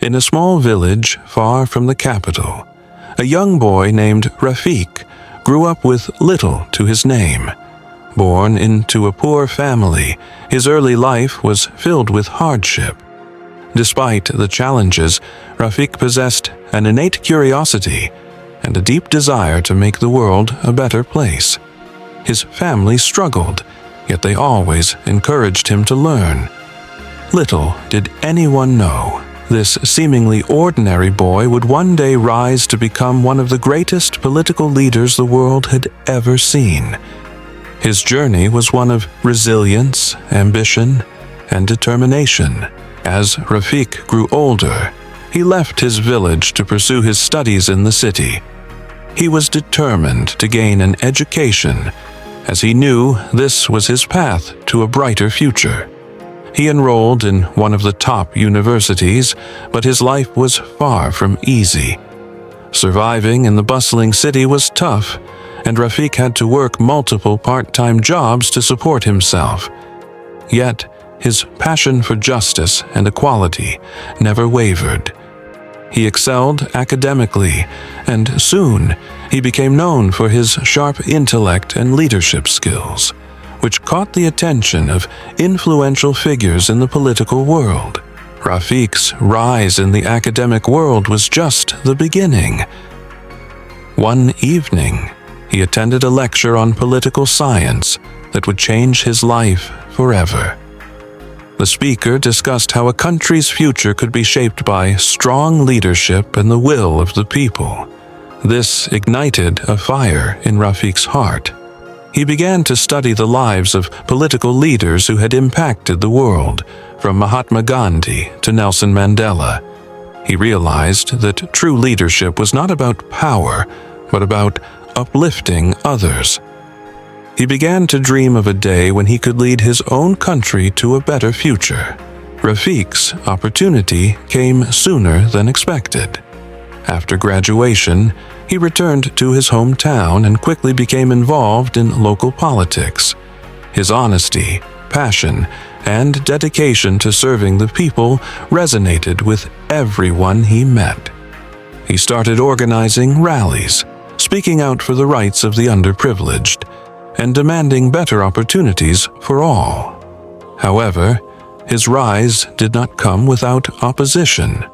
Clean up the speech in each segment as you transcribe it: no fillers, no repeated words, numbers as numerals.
In a small village far from the capital, a young boy named Rafiq grew up with little to his name. Born into a poor family, his early life was filled with hardship. Despite the challenges, Rafiq possessed an innate curiosity and a deep desire to make the world a better place. His family struggled, yet they always encouraged him to learn. Little did anyone know, this seemingly ordinary boy would one day rise to become one of the greatest political leaders the world had ever seen. His journey was one of resilience, ambition, and determination. As Rafiq grew older, he left his village to pursue his studies in the city. He was determined to gain an education, as he knew this was his path to a brighter future. He enrolled in one of the top universities, but his life was far from easy. Surviving in the bustling city was tough, and Rafiq had to work multiple part-time jobs to support himself. Yet, his passion for justice and equality never wavered. He excelled academically, and soon he became known for his sharp intellect and leadership skills, which caught the attention of influential figures in the political world. Rafiq's rise in the academic world was just the beginning. One evening, he attended a lecture on political science that would change his life forever. The speaker discussed how a country's future could be shaped by strong leadership and the will of the people. This ignited a fire in Rafiq's heart. He began to study the lives of political leaders who had impacted the world, from Mahatma Gandhi to Nelson Mandela. He realized that true leadership was not about power, but about uplifting others. He began to dream of a day when he could lead his own country to a better future. Rafiq's opportunity came sooner than expected. After graduation, he returned to his hometown and quickly became involved in local politics. His honesty, passion, and dedication to serving the people resonated with everyone he met. He started organizing rallies, speaking out for the rights of the underprivileged, and demanding better opportunities for all. However, his rise did not come without opposition.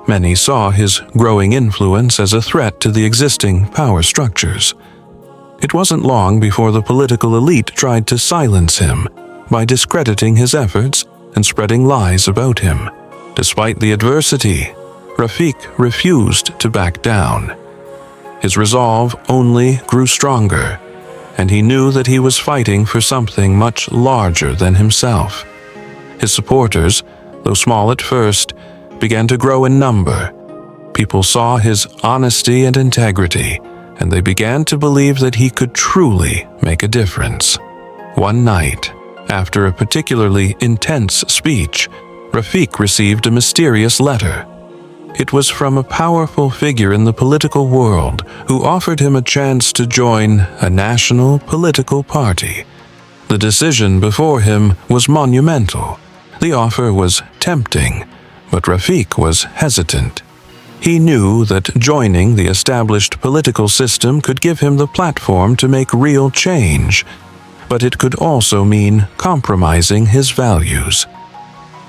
Many saw his growing influence as a threat to the existing power structures. It wasn't long before the political elite tried to silence him by discrediting his efforts and spreading lies about him. Despite the adversity, Rafiq refused to back down. His resolve only grew stronger, and he knew that he was fighting for something much larger than himself. His supporters, though small at first, began to grow in number. People saw his honesty and integrity, and they began to believe that he could truly make a difference. One night, after a particularly intense speech, Rafiq received a mysterious letter. It was from a powerful figure in the political world who offered him a chance to join a national political party. The decision before him was monumental. The offer was tempting, but Rafiq was hesitant. He knew that joining the established political system could give him the platform to make real change, but it could also mean compromising his values.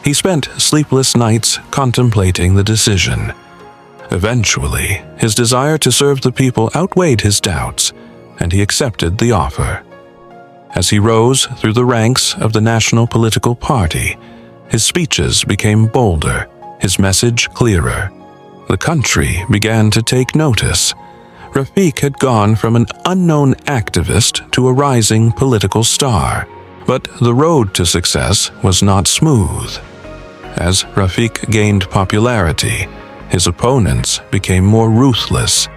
He spent sleepless nights contemplating the decision. Eventually, his desire to serve the people outweighed his doubts, and he accepted the offer. As he rose through the ranks of the National Political Party, his speeches became bolder, his message clearer. The country began to take notice. Rafiq had gone from an unknown activist to a rising political star, but the road to success was not smooth. As Rafiq gained popularity, his opponents became more ruthless.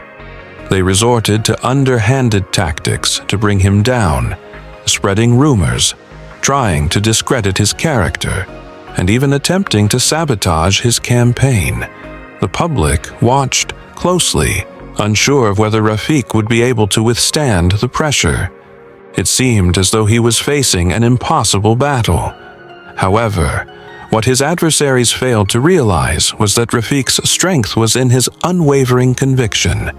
They resorted to underhanded tactics to bring him down, spreading rumors, trying to discredit his character, and even attempting to sabotage his campaign. The public watched closely, unsure of whether Rafiq would be able to withstand the pressure. It seemed as though he was facing an impossible battle. However, What his adversaries failed to realize was that Rafiq's strength was in his unwavering conviction.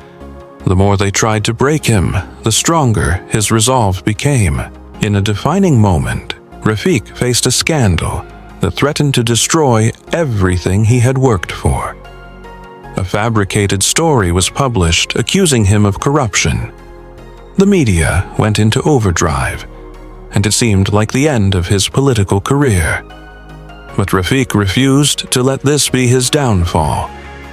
The more they tried to break him, the stronger his resolve became. In a defining moment, Rafiq faced a scandal that threatened to destroy everything he had worked for. A fabricated story was published accusing him of corruption. The media went into overdrive, and it seemed like the end of his political career. But Rafiq refused to let this be his downfall.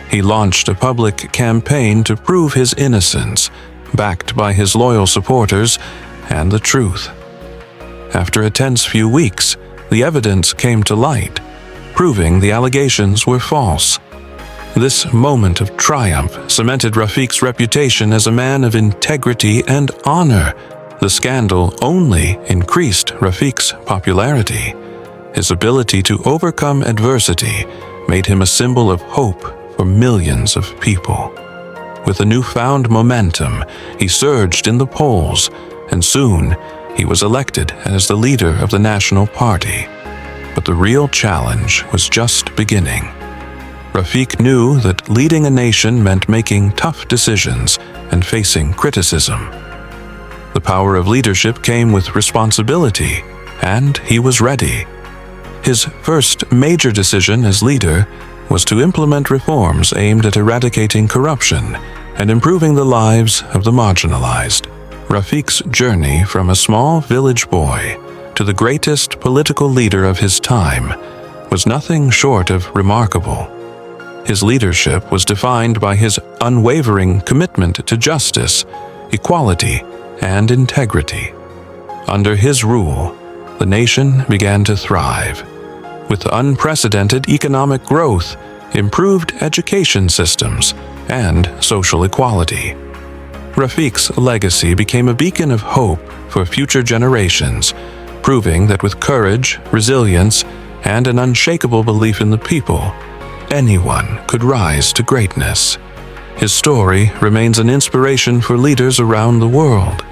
He launched a public campaign to prove his innocence, backed by his loyal supporters and the truth. After a tense few weeks, the evidence came to light, proving the allegations were false. This moment of triumph cemented Rafiq's reputation as a man of integrity and honor. The scandal only increased Rafiq's popularity. His ability to overcome adversity made him a symbol of hope for millions of people. With a newfound momentum, he surged in the polls, and soon he was elected as the leader of the National Party. But the real challenge was just beginning. Rafiq knew that leading a nation meant making tough decisions and facing criticism. The power of leadership came with responsibility, and he was ready. His first major decision as leader was to implement reforms aimed at eradicating corruption and improving the lives of the marginalized. Rafiq's journey from a small village boy to the greatest political leader of his time was nothing short of remarkable. His leadership was defined by his unwavering commitment to justice, equality, and integrity. Under his rule, the nation began to thrive. With unprecedented economic growth, improved education systems, and social equality. Rafiq's legacy became a beacon of hope for future generations, proving that with courage, resilience, and an unshakable belief in the people, anyone could rise to greatness. His story remains an inspiration for leaders around the world.